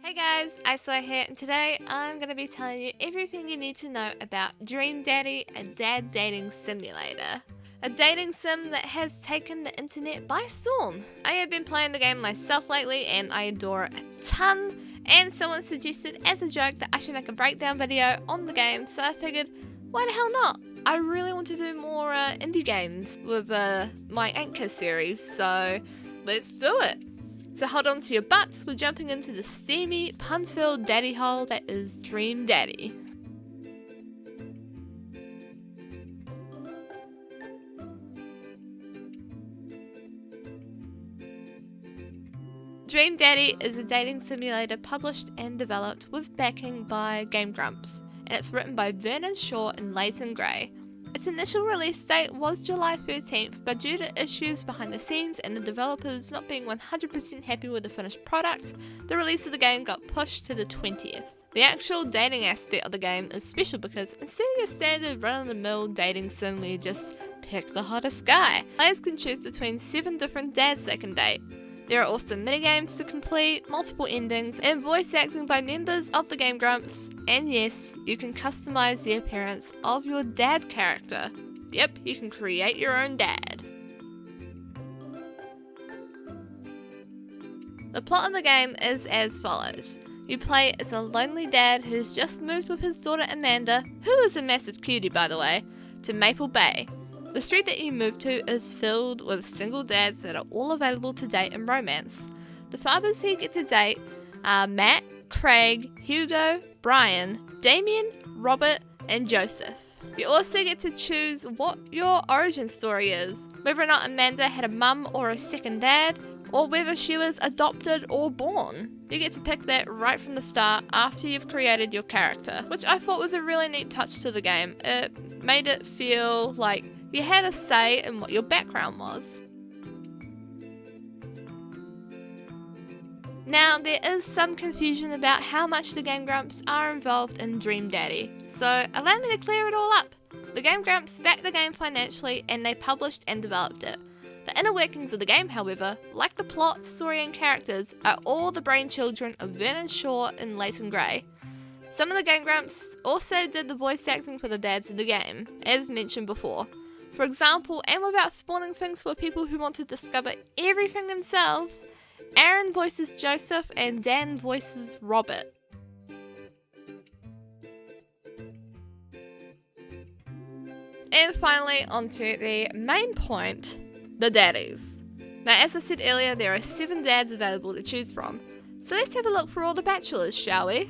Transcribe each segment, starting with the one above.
Hey guys, Icewear here, and today I'm going to be telling you everything you need to know about Dream Daddy, a dad dating simulator. A dating sim that has taken the internet by storm. I have been playing the game myself lately and I adore it a ton, and someone suggested as a joke that I should make a breakdown video on the game, so I figured, why the hell not? I really want to do more indie games with my EYNTKA series, so let's do it. So hold on to your butts, we're jumping into the steamy, pun-filled daddy hole that is Dream Daddy. Dream Daddy is a dating simulator published and developed with backing by Grumps, and it's written by Vernon Shaw and Leighton Gray. Its initial release date was July 13th, but due to issues behind the scenes and the developers not being 100% happy with the finished product, the release of the game got pushed to the 20th. The actual dating aspect of the game is special because instead of your standard run-of-the-mill dating sim where you just pick the hottest guy, players can choose between 7 different dads they can date. There are also minigames to complete, multiple endings, and voice acting by members of the Game Grumps, and yes, you can customize the appearance of your dad character. Yep, you can create your own dad. The plot of the game is as follows. You play as a lonely dad who's just moved with his daughter Amanda, who is a massive cutie by the way, to Maple Bay. The street that you move to is filled with single dads that are all available to date and romance. The fathers who get to date are Matt, Craig, Hugo, Brian, Damien, Robert, and Joseph. You also get to choose what your origin story is, whether or not Amanda had a mum or a second dad, or whether she was adopted or born. You get to pick that right from the start after you've created your character, which I thought was a really neat touch to the game. It made it feel like you had a say in what your background was. Now, there is some confusion about how much the Game Grumps are involved in Dream Daddy, so allow me to clear it all up. The Game Grumps backed the game financially and they published and developed it. The inner workings of the game, however, like the plot, story and characters, are all the brainchildren of Vernon Shaw and Leighton Gray. Some of the Game Grumps also did the voice acting for the dads in the game, as mentioned before. For example, and without spoiling things for people who want to discover everything themselves, Aaron voices Joseph and Dan voices Robert. And finally, onto the main point, the daddies. Now, as I said earlier, there are 7 dads available to choose from. So let's have a look for all the bachelors, shall we?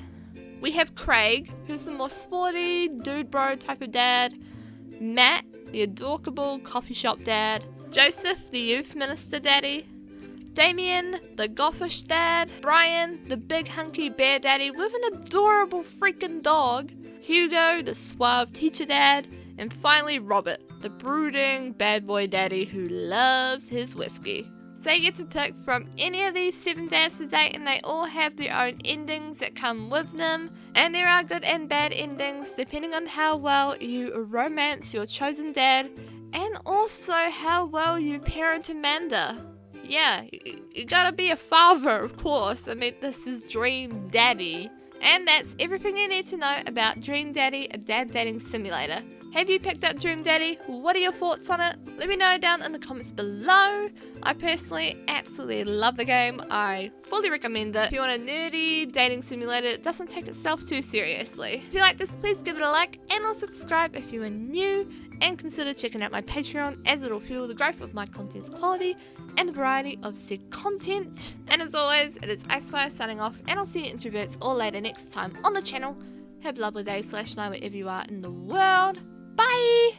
We have Craig, who's the more sporty, dude bro type of dad. Matt, the adorable coffee shop dad. Joseph, the youth minister daddy. Damien, the gothish dad. Brian, the big hunky bear daddy with an adorable freaking dog. Hugo, the suave teacher dad. And finally Robert, the brooding bad boy daddy who loves his whiskey. So you get to pick from any of these 7 dads to date, and they all have their own endings that come with them. And there are good and bad endings depending on how well you romance your chosen dad and also how well you parent Amanda. Yeah, you gotta be a father, of course. I mean, this is Dream Daddy. And that's everything you need to know about Dream Daddy, a dad dating simulator. Have you picked up Dream Daddy? What are your thoughts on it? Let me know down in the comments below. I personally absolutely love the game. I fully recommend it. If you want a nerdy dating simulator that doesn't take itself too seriously. If you like this, please give it a like and also subscribe if you are new, and consider checking out my Patreon as it'll fuel the growth of my content's quality and the variety of said content. And as always, it is Icewear signing off, and I'll see you introverts all later next time on the channel. Have a lovely day / night wherever you are in the world. Bye!